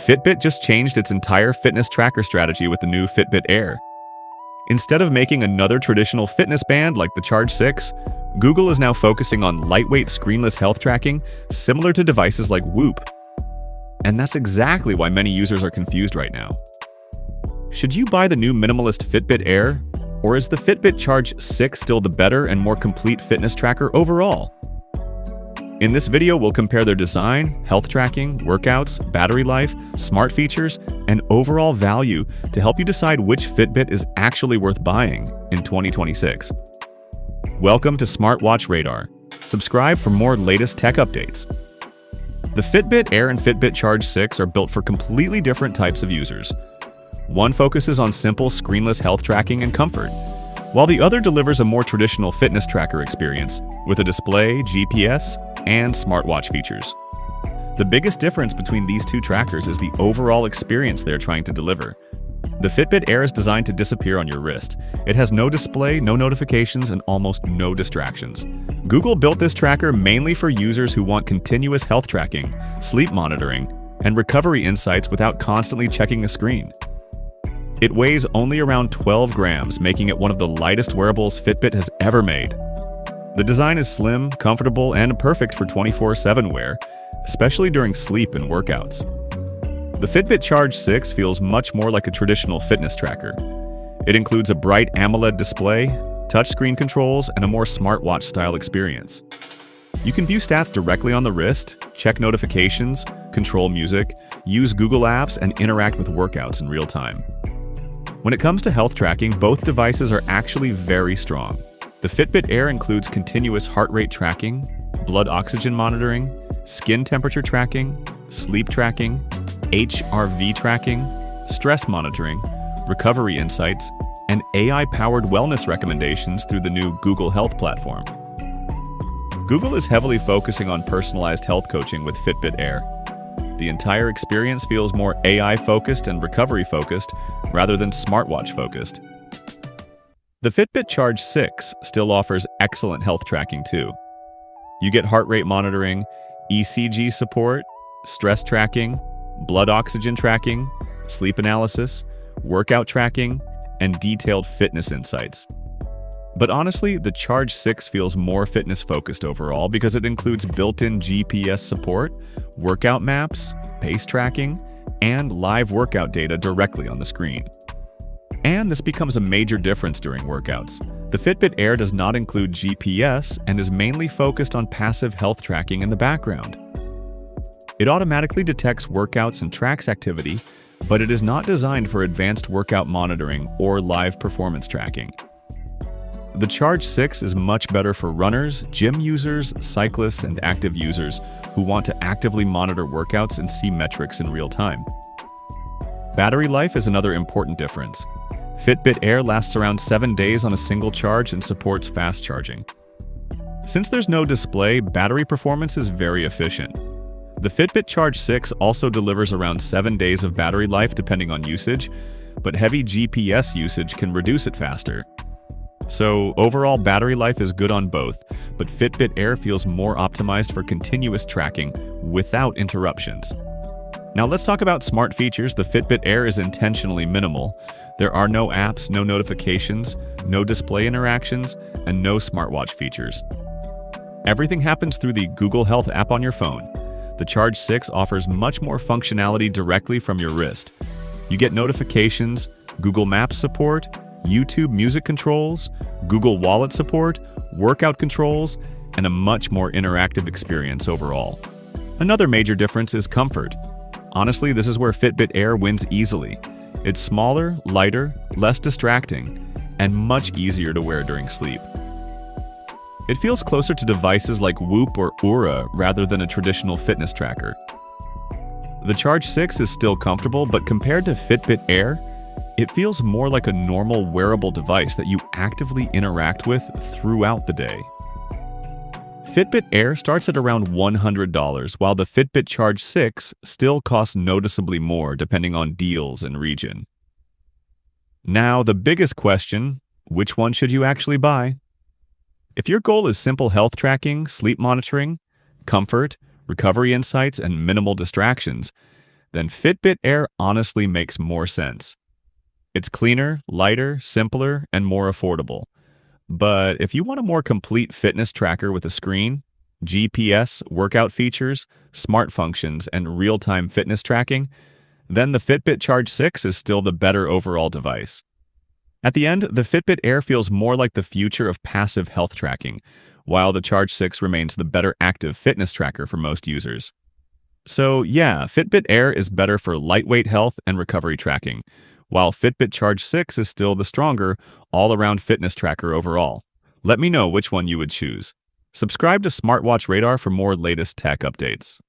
Fitbit just changed its entire fitness tracker strategy with the new Fitbit Air. Instead of making another traditional fitness band like the Charge 6, Google is now focusing on lightweight screenless health tracking similar to devices like Whoop. And that's exactly why many users are confused right now. Should you buy the new minimalist Fitbit Air, or is the Fitbit Charge 6 still the better and more complete fitness tracker overall? In this video, we'll compare their design, health tracking, workouts, battery life, smart features, and overall value to help you decide which Fitbit is actually worth buying in 2026. Welcome to Smartwatch Radar. Subscribe for more latest tech updates. The Fitbit Air and Fitbit Charge 6 are built for completely different types of users. One focuses on simple screenless health tracking and comfort, while the other delivers a more traditional fitness tracker experience with a display, GPS, and smartwatch features. The biggest difference between these two trackers is the overall experience they're trying to deliver. The Fitbit Air is designed to disappear on your wrist. It has no display, no notifications, and almost no distractions. Google built this tracker mainly for users who want continuous health tracking, sleep monitoring, and recovery insights without constantly checking a screen. It weighs only around 12 grams, making it one of the lightest wearables Fitbit has ever made. The design is slim, comfortable, and perfect for 24/7 wear, especially during sleep and workouts. The Fitbit Charge 6 feels much more like a traditional fitness tracker. It includes a bright AMOLED display, touchscreen controls, and a more smartwatch-style experience. You can view stats directly on the wrist, check notifications, control music, use Google Apps, and interact with workouts in real time. When it comes to health tracking, both devices are actually very strong. The Fitbit Air includes continuous heart rate tracking, blood oxygen monitoring, skin temperature tracking, sleep tracking, HRV tracking, stress monitoring, recovery insights, and AI-powered wellness recommendations through the new Google Health platform. Google is heavily focusing on personalized health coaching with Fitbit Air. The entire experience feels more AI-focused and recovery-focused rather than smartwatch-focused. The Fitbit Charge 6 still offers excellent health tracking too. You get heart rate monitoring, ECG support, stress tracking, blood oxygen tracking, sleep analysis, workout tracking, and detailed fitness insights. But honestly, the Charge 6 feels more fitness-focused overall because it includes built-in GPS support, workout maps, pace tracking, and live workout data directly on the screen. And this becomes a major difference during workouts. The Fitbit Air does not include GPS and is mainly focused on passive health tracking in the background. It automatically detects workouts and tracks activity, but it is not designed for advanced workout monitoring or live performance tracking. The Charge 6 is much better for runners, gym users, cyclists, and active users who want to actively monitor workouts and see metrics in real time. Battery life is another important difference. Fitbit Air lasts around 7 days on a single charge and supports fast charging. Since there's no display, battery performance is very efficient. The Fitbit Charge 6 also delivers around 7 days of battery life depending on usage, but heavy GPS usage can reduce it faster. So overall battery life is good on both, but Fitbit Air feels more optimized for continuous tracking without interruptions. Now let's talk about smart features. The Fitbit Air is intentionally minimal. There are no apps, no notifications, no display interactions, and no smartwatch features. Everything happens through the Google Health app on your phone. The Charge 6 offers much more functionality directly from your wrist. You get notifications, Google Maps support, YouTube music controls, Google Wallet support, workout controls, and a much more interactive experience overall. Another major difference is comfort. Honestly, this is where Fitbit Air wins easily. It's smaller, lighter, less distracting, and much easier to wear during sleep. It feels closer to devices like Whoop or Oura rather than a traditional fitness tracker. The Charge 6 is still comfortable, but compared to Fitbit Air, it feels more like a normal wearable device that you actively interact with throughout the day. Fitbit Air starts at around $100, while the Fitbit Charge 6 still costs noticeably more depending on deals and region. Now, the biggest question, which one should you actually buy? If your goal is simple health tracking, sleep monitoring, comfort, recovery insights, and minimal distractions, then Fitbit Air honestly makes more sense. It's cleaner, lighter, simpler, and more affordable. But if you want a more complete fitness tracker with a screen, GPS, workout features, smart functions, and real-time fitness tracking, then the Fitbit Charge 6 is still the better overall device. At the end, the Fitbit Air feels more like the future of passive health tracking, while the Charge 6 remains the better active fitness tracker for most users. So yeah, Fitbit Air is better for lightweight health and recovery tracking, while Fitbit Charge 6 is still the stronger, all-around fitness tracker overall. Let me know which one you would choose. Subscribe to Smartwatch Radar for more latest tech updates.